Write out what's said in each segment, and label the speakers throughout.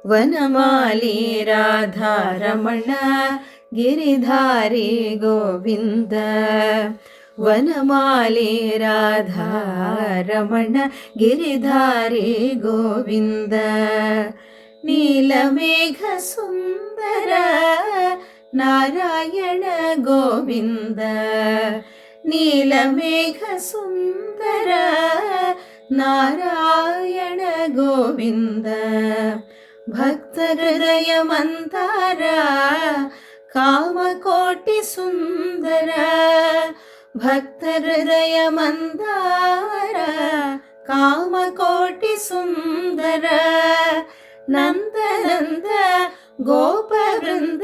Speaker 1: ವನಮಾಲಿ ರಾಧಾರಮಣ ಗಿರಿಧಾರಿ ಗೋವಿಂದ. ವನಮಾಲಿ ರಾಧಾರಮಣ ಗಿರಿಧಾರಿ ಗೋವಿಂದ. ನೀಲಮೇಘ ಸುಂದರ ನಾರಾಯಣ ಗೋವಿಂದ. ನೀಲಮೇಘ ಸುಂದರ ನಾರಾಯಣ ಗೋವಿಂದ. ಭಕ್ತ ಹೃದಯ ಮಂದಾರ ಕಾಮಕೋಟಿ ಸುಂದರ. ಭಕ್ತ ಹೃದಯ ಮಂದಾರ ಕಾಮಕೋಟಿ ಸುಂದರ. ನಂದನಂದ ಗೋಪವೃಂದ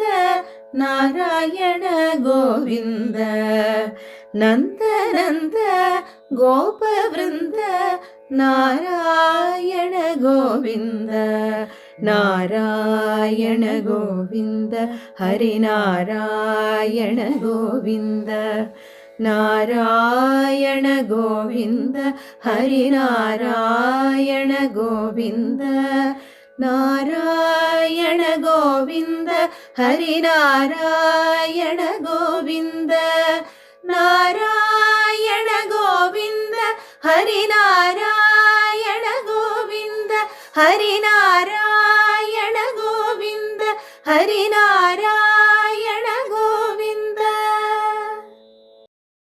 Speaker 1: ನಾರಾಯಣ ಗೋವಿಂದ. ನಂದನಂದ ಗೋಪವೃಂದ ನಾರಾಯಣ ಗೋವಿಂದ. ನಾರಾಯಣ ಗೋವಿಂದ ಹರಿನಾರಾಯಣ ಗೋವಿಂದ. ನಾರಾಯಣ ಗೋವಿಂದ ಹರಿನಾರಾಯಣ ಗೋವಿಂದ. ನಾರಾಯಣ ಗೋವಿಂದ ಹರಿನಾರಾಯಣ ಗೋವಿಂದ. ನಾರಾಯಣ ಗೋವಿಂದ ಹರಿನಾರಾಯಣ ಗೋವಿಂದ. ಹರಿನಾರಾಯಣ ಗೋವಿಂದ ಹರಿನಾರಾಯಣ